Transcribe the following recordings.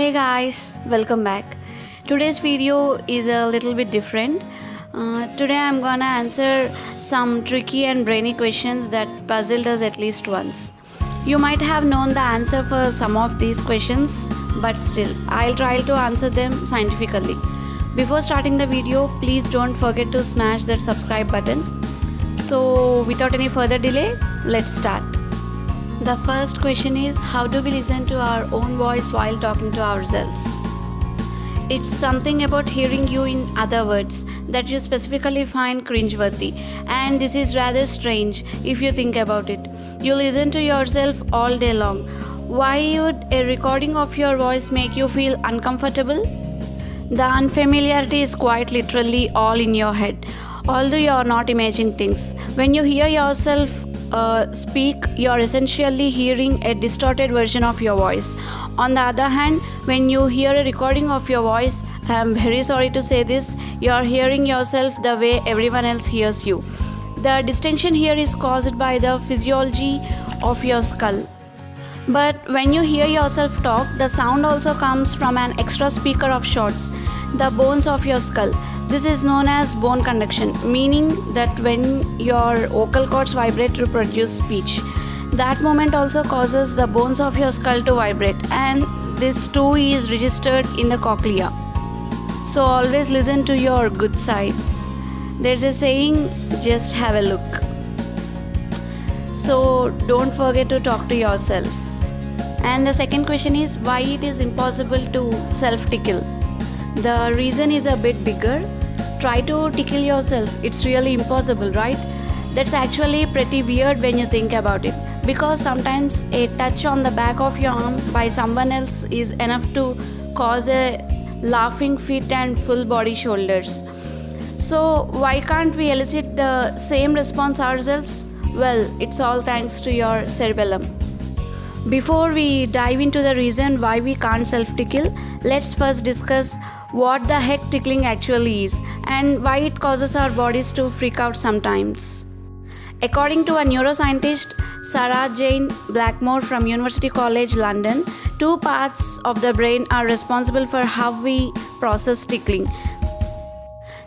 Hey guys, welcome back. Today's video is a little bit different. Today I'm gonna answer some tricky and brainy questions that puzzled us at least once. You might have known the answer for some of these questions, but still, I'll try to answer them scientifically. Before starting the video, please don't forget to smash that subscribe button. So, without any further delay, let's start. The first question is, how do we listen to our own voice while talking to ourselves? It's something about hearing you in other words that you specifically find cringeworthy, and this is rather strange if you think about it. You listen to yourself all day long. Why would a recording of your voice make you feel uncomfortable? The unfamiliarity is quite literally all in your head, although you are not imagining things. When you hear yourself speak, you're essentially hearing a distorted version of your voice. On the other hand, when you hear a recording of your voice, I'm very sorry to say this, you're hearing yourself the way everyone else hears you. The distinction here is caused by the physiology of your skull. But when you hear yourself talk, the sound also comes from an extra speaker of sorts, the bones of your skull. This is known as bone conduction, meaning that when your vocal cords vibrate to produce speech, that moment also causes the bones of your skull to vibrate, and this too is registered in the cochlea. So always listen to your good side. There's a saying, just have a look. So don't forget to talk to yourself. And the second question is, why it is impossible to self-tickle? The reason is a bit bigger. Try to tickle yourself. It's really impossible, right? That's actually pretty weird when you think about it, because sometimes a touch on the back of your arm by someone else is enough to cause a laughing fit and full body shoulders. So why can't we elicit the same response ourselves? Well, it's all thanks to your cerebellum. Before we dive into the reason why we can't self-tickle, let's first discuss what the heck tickling actually is and why it causes our bodies to freak out sometimes. According to a neuroscientist, Sarah Jane Blackmore from University College London, two parts of the brain are responsible for how we process tickling.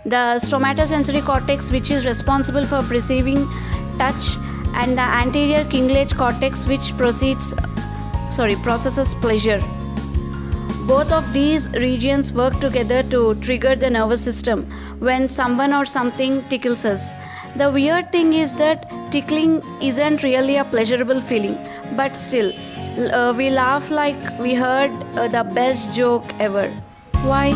The somatosensory cortex, which is responsible for perceiving touch, and the anterior cingulate cortex, which processes pleasure. Both of these regions work together to trigger the nervous system when someone or something tickles us. The weird thing is that tickling isn't really a pleasurable feeling, but still, we laugh like we heard the best joke ever. Why?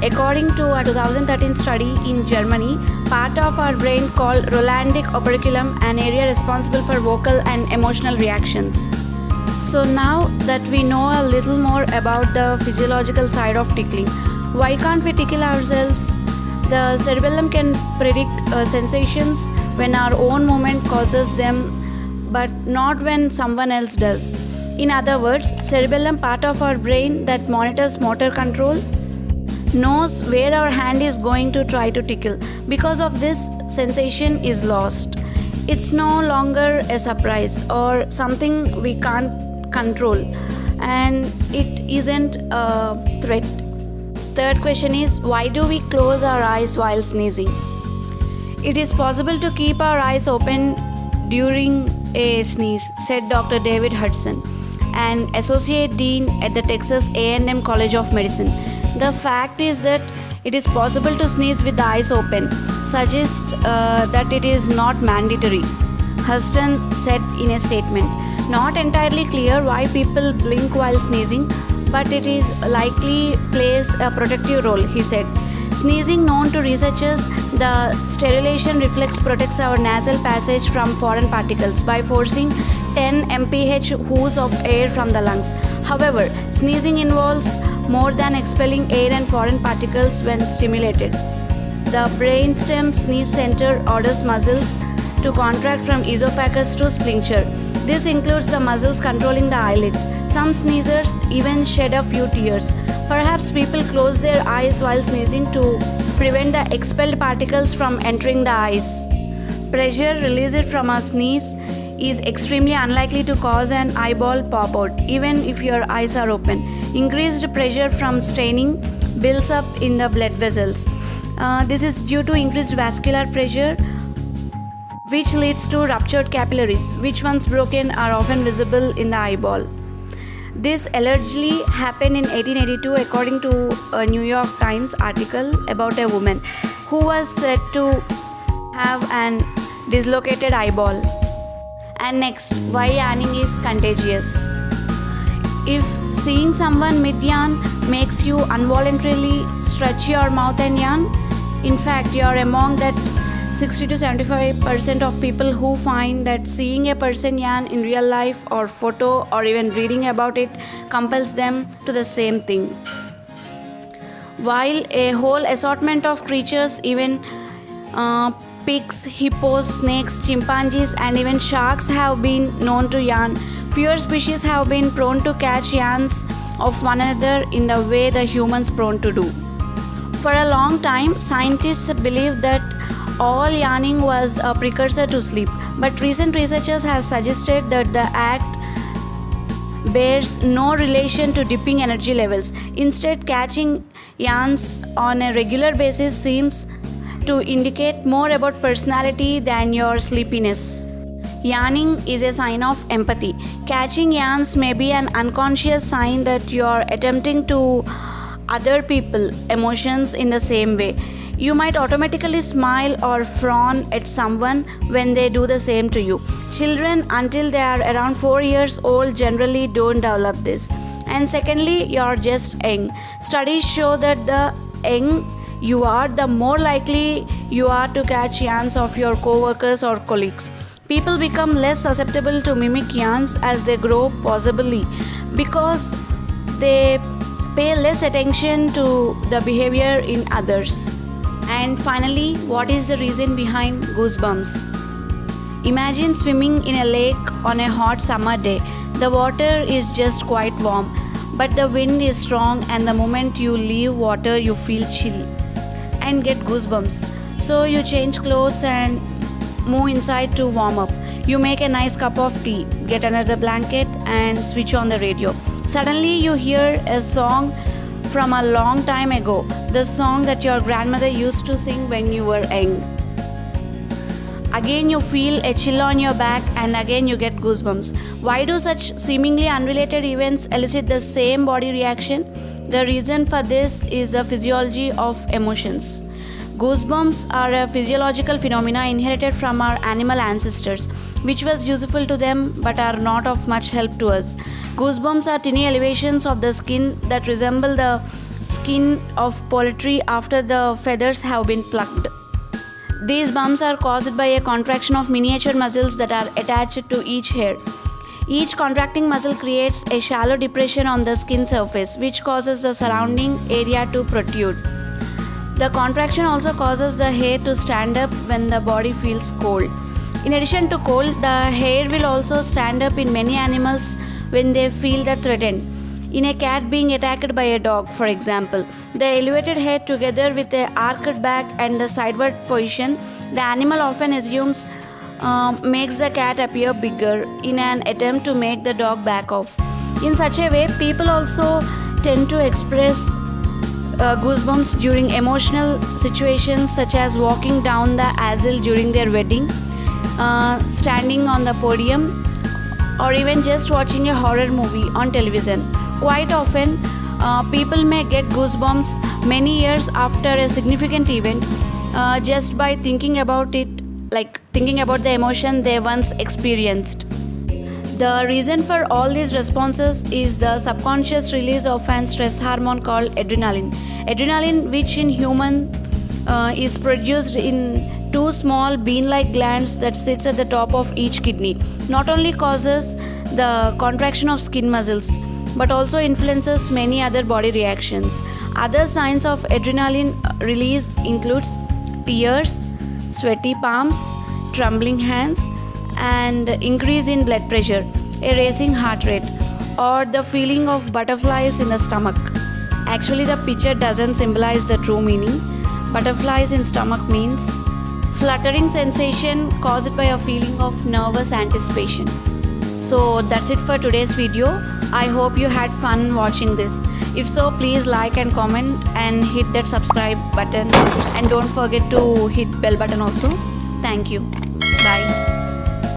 According to a 2013 study in Germany, part of our brain called Rolandic operculum, an area responsible for vocal and emotional reactions. So now that we know a little more about the physiological side of tickling, why can't we tickle ourselves? The cerebellum can predict sensations when our own movement causes them, but not when someone else does. In other words, cerebellum, part of our brain that monitors motor control, knows where our hand is going to try to tickle. Because of this, sensation is lost. It's no longer a surprise or something we can't control, and it isn't a threat. Third question is, why do we close our eyes while sneezing? It is possible to keep our eyes open during a sneeze, said Dr. David Hudson, an associate dean at the Texas A&M College of Medicine. The fact is that it is possible to sneeze with the eyes open, suggests that it is not mandatory, Hudson said in a statement. Not entirely clear why people blink while sneezing, but it is likely plays a protective role, he said. Sneezing, known to researchers, the sterilization reflex protects our nasal passage from foreign particles by forcing 10 mph whoosh of air from the lungs. However, sneezing involves more than expelling air and foreign particles when stimulated. The brainstem sneeze center orders muscles to contract from esophagus to sphincter. This includes the muscles controlling the eyelids. Some sneezers even shed a few tears. Perhaps people close their eyes while sneezing to prevent the expelled particles from entering the eyes. Pressure released from a sneeze is extremely unlikely to cause an eyeball pop out, even if your eyes are open. Increased pressure from straining builds up in the blood vessels. This is due to increased vascular pressure, which leads to ruptured capillaries, which once broken are often visible in the eyeball. This allegedly happened in 1882 according to a New York Times article about a woman who was said to have an dislocated eyeball. And next, why yawning is contagious. If seeing someone mid-yawn makes you involuntarily stretch your mouth and yawn, in fact, you are among that 60 to 75% of people who find that seeing a person yawn in real life or photo or even reading about it compels them to the same thing. While a whole assortment of creatures, even pigs, hippos, snakes, chimpanzees, and even sharks have been known to yawn, fewer species have been prone to catch yawns of one another in the way the humans prone to do. For a long time, scientists believed that all yawning was a precursor to sleep, but recent researchers have suggested that the act bears no relation to dipping energy levels. Instead, catching yawns on a regular basis seems to indicate more about personality than your sleepiness. Yawning is a sign of empathy. Catching yawns may be an unconscious sign that you are attempting to other people emotions in the same way. You might automatically smile or frown at someone when they do the same to you. Children, until they are around 4 years old, generally don't develop this. And secondly, you're just young. Studies show that the young you are, the more likely you are to catch yawns of your co-workers or colleagues. People become less susceptible to mimic yawns as they grow, possibly because they pay less attention to the behavior in others. And finally, what is the reason behind goosebumps? Imagine swimming in a lake on a hot summer day. The water is just quite warm, but the wind is strong, and the moment you leave water, you feel chill and get goosebumps. So you change clothes and move inside to warm up. You make a nice cup of tea, get another blanket, and switch on the radio. Suddenly, you hear a song from a long time ago, the song that your grandmother used to sing when you were young. Again, you feel a chill on your back, and again, you get goosebumps. Why do such seemingly unrelated events elicit the same body reaction? The reason for this is the physiology of emotions. Goosebumps are a physiological phenomena inherited from our animal ancestors, which was useful to them but are not of much help to us. Goosebumps are tiny elevations of the skin that resemble the skin of poultry after the feathers have been plucked. These bumps are caused by a contraction of miniature muscles that are attached to each hair. Each contracting muscle creates a shallow depression on the skin surface, which causes the surrounding area to protrude. The contraction also causes the hair to stand up when the body feels cold. In addition to cold, the hair will also stand up in many animals when they feel threatened. In a cat being attacked by a dog, for example, the elevated head together with the arched back and the sideward position, the animal often assumes makes the cat appear bigger in an attempt to make the dog back off. In such a way, people also tend to express goosebumps during emotional situations such as walking down the aisle during their wedding, standing on the podium, or even just watching a horror movie on television. Quite often, people may get goosebumps many years after a significant event just by thinking about it, like thinking about the emotion they once experienced. The reason for all these responses is the subconscious release of an stress hormone called adrenaline. Adrenaline, which in human is produced in two small bean-like glands that sits at the top of each kidney, not only causes the contraction of skin muscles but also influences many other body reactions. Other signs of adrenaline release includes tears, sweaty palms, trembling hands, and increase in blood pressure, a racing heart rate, or the feeling of butterflies in the stomach. Actually, the picture doesn't symbolize the true meaning. Butterflies in stomach means fluttering sensation caused by a feeling of nervous anticipation. So that's it for today's video. I hope you had fun watching this. If so, please like and comment and hit that subscribe button, and don't forget to hit bell button also. Thank you. Bye.